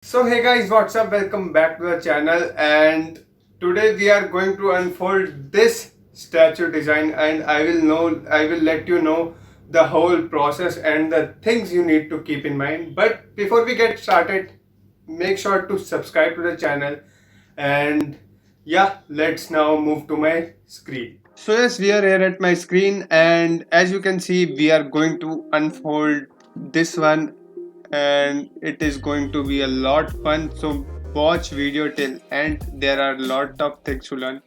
So hey guys, what's up? Welcome back to the channel, and today we are going to unfold this statue design, and I will let you know the whole process and the things you need to keep in mind. But before we get started, make sure to subscribe to the channel, and yeah, let's now move to my screen. So yes, we are here at my screen, and as you can see, we are going to unfold this one, and it is going to be a lot fun. So watch video till end. There are a lot of things to learn.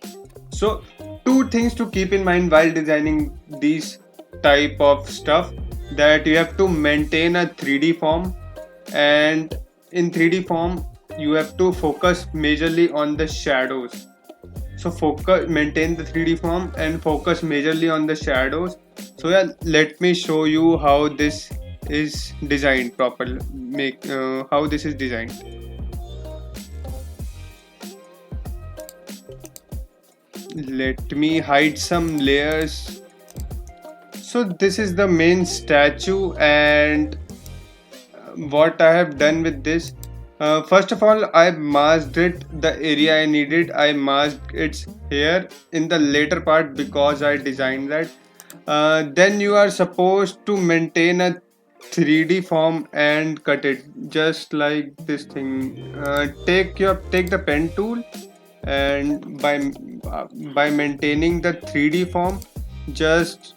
So two things to keep in mind while designing these type of stuff, that you have to maintain a 3D form, and in 3D form you have to focus majorly on the shadows. So focus, maintain the 3D form and focus majorly on the shadows. So yeah, let me show you how this is designed properly. Make how this is designed. Let me hide some layers. So this is the main statue, and what I have done with this, first of all, I masked it the area I needed. I masked its hair in the later part because I designed that. Then you are supposed to maintain a 3D form and cut it just like this thing. Take the pen tool, and by maintaining the 3D form, just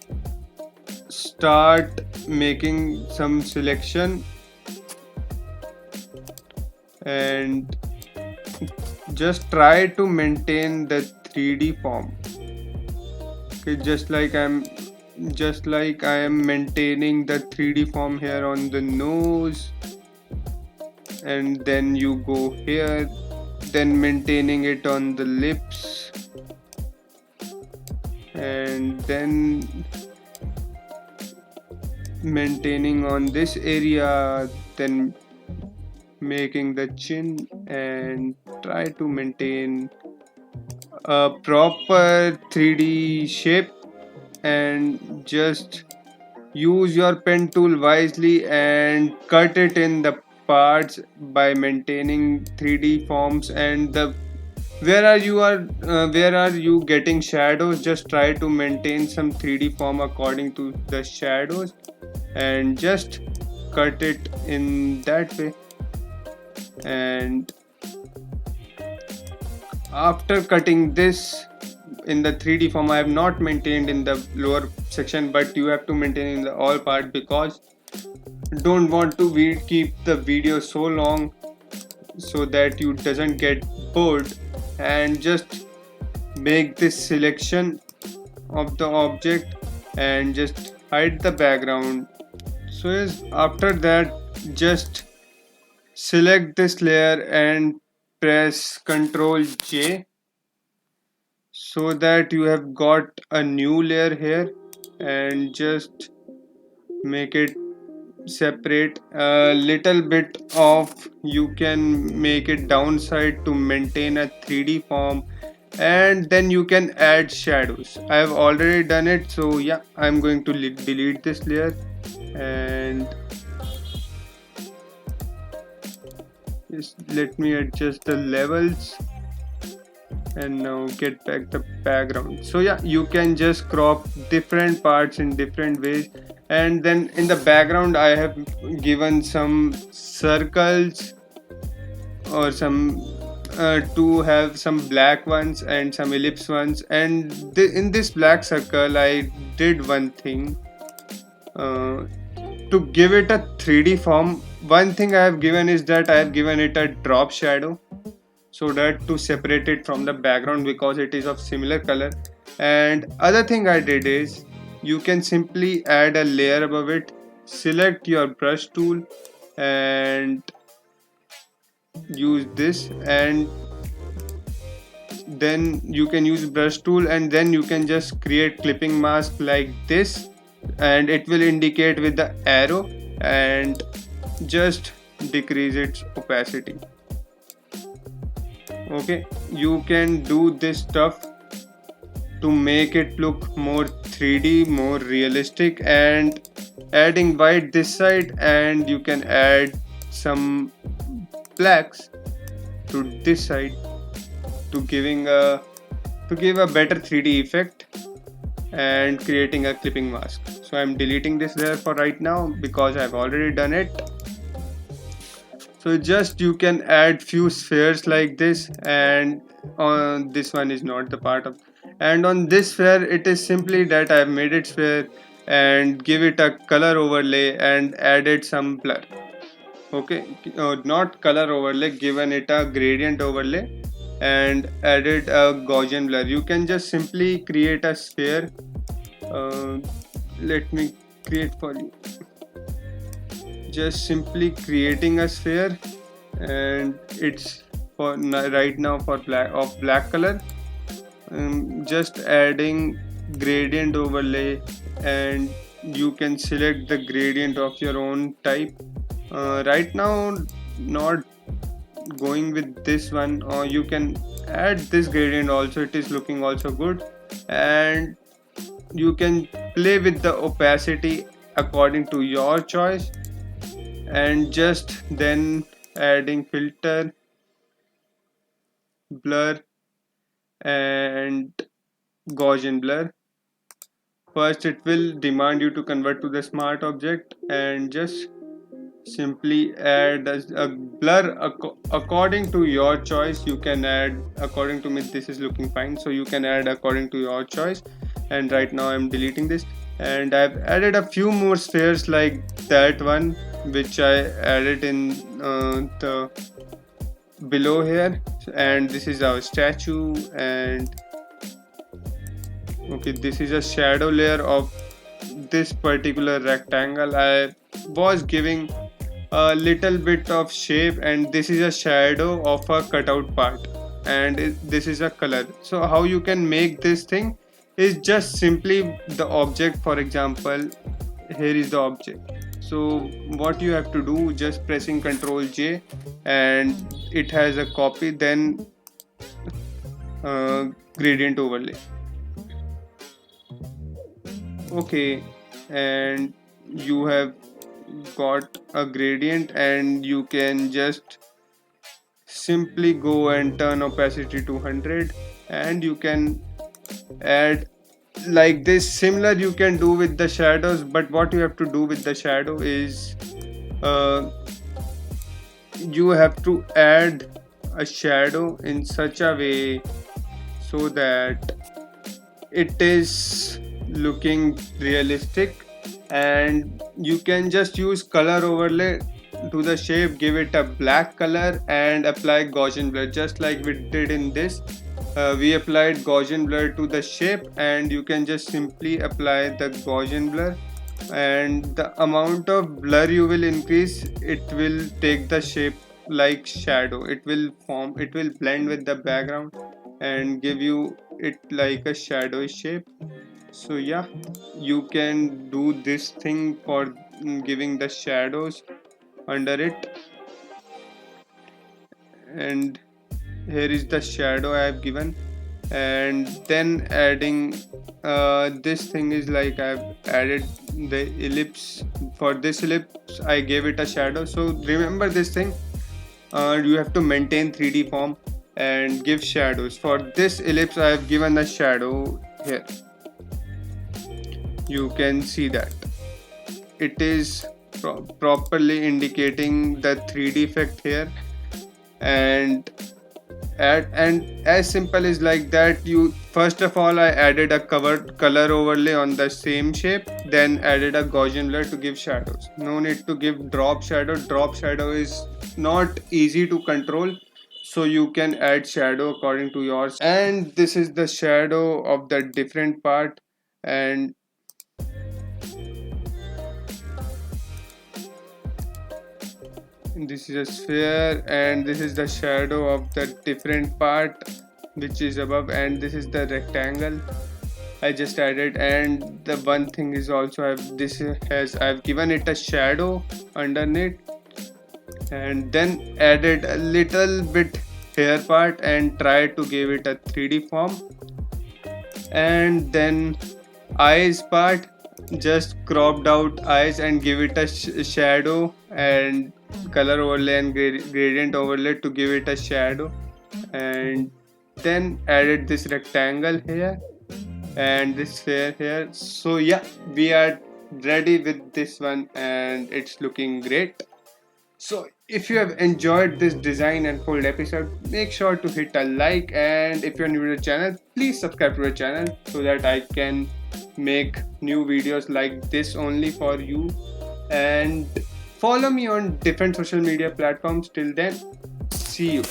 start making some selection, and just try to maintain the 3D form. Okay, just like I am maintaining the 3D form here on the nose, and then you go here, then maintaining it on the lips, and then maintaining on this area, then making the chin, and try to maintain a proper 3D shape, and just use your pen tool wisely and cut it in the parts by maintaining 3D forms. And the where are you getting shadows, just try to maintain some 3D form according to the shadows, and just cut it in that way. And after cutting this in the 3D form, I have not maintained in the lower section, but you have to maintain in the all part, because don't want to keep the video so long, so that you doesn't get bored. And just make this selection of the object and just hide the background. So yes, after that, just select this layer and press Ctrl J, so that you have got a new layer here, and just make it separate a little bit of, you can make it downside to maintain a 3D form, and then you can add shadows. I have already done it, so yeah, I'm going to delete this layer, and just let me adjust the levels, and now get back the background. So yeah, you can just crop different parts in different ways. And then in the background, I have given some circles, or some to have some black ones and some ellipse ones. And in this black circle, I did one thing, uh, to give it a 3D form. One thing I have given is that I have given it a drop shadow, so that to separate it from the background, because it is of similar color. And other thing I did is, you can simply add a layer above it, select your brush tool, and use this, and then you can use brush tool, and then you can just create clipping mask like this, and it will indicate with the arrow, and just decrease its opacity. Okay, you can do this stuff to make it look more 3D, more realistic, and adding white this side, and you can add some blacks to this side to give a better 3D effect and creating a clipping mask. So I'm deleting this there for right now because I've already done it. So just you can add few spheres like this, and on this one is not the part of, and on this sphere it is simply that I've made it sphere and give it a color overlay and added some blur. Okay, not color overlay, given it a gradient overlay and added a Gaussian blur. You can just simply create a sphere. Let me create for you. Just simply creating a sphere, and it's for right now for black color. Just adding gradient overlay, and you can select the gradient of your own type. Right now not going with this one, or you can add this gradient also, it is looking also good. And you can play with the opacity according to your choice, and just then adding filter, blur and Gaussian blur. First it will demand you to convert to the smart object, and just simply add a blur according to your choice. You can add, according to me this is looking fine, so you can add according to your choice. And right now I'm deleting this, and I've added a few more spheres like that one which I added in the below here. And this is our statue, and okay, this is a shadow layer of this particular rectangle. I was giving a little bit of shape, and this is a shadow of a cutout part, and this is a color. So how you can make this thing is just simply the object. For example, here is the object. So what you have to do, just pressing Ctrl J, and it has a copy, then gradient overlay. Okay, and you have got a gradient, and you can just simply go and turn opacity to 100, and you can add like this. Similar you can do with the shadows, but what you have to do with the shadow is you have to add a shadow in such a way so that it is looking realistic. And you can just use color overlay to the shape, give it a black color and apply Gaussian blur, just like we did in this. We applied Gaussian blur to the shape, and you can just simply apply the Gaussian blur, and the amount of blur you will increase, it will take the shape like shadow. It will blend with the background and give you it like a shadowy shape. So yeah, you can do this thing for giving the shadows under it. And here is the shadow I have given, and then adding this thing is like I've added the ellipse. For this ellipse I gave it a shadow. So remember this thing, you have to maintain 3D form and give shadows. For this ellipse I have given a shadow here. You can see that it is properly indicating the 3D effect here. And as simple as like that. You first of all, I added a color overlay on the same shape, then added a Gaussian blur to give shadows. No need to give drop shadow. Drop shadow is not easy to control, so you can add shadow according to yours. And this is the shadow of the different part, and this is a sphere, and this is the shadow of the different part which is above, and this is the rectangle I just added. And the one thing is also I've given it a shadow underneath, and then added a little bit hair part and tried to give it a 3D form. And then eyes part, just cropped out eyes and give it a shadow and color overlay and gradient overlay to give it a shadow, and then added this rectangle here and this sphere here. So yeah, we are ready with this one and it's looking great. So if you have enjoyed this design and full episode, make sure to hit a like, and if you're new to the channel, please subscribe to the channel so that I can make new videos like this only for you. And follow me on different social media platforms. Till then, see you.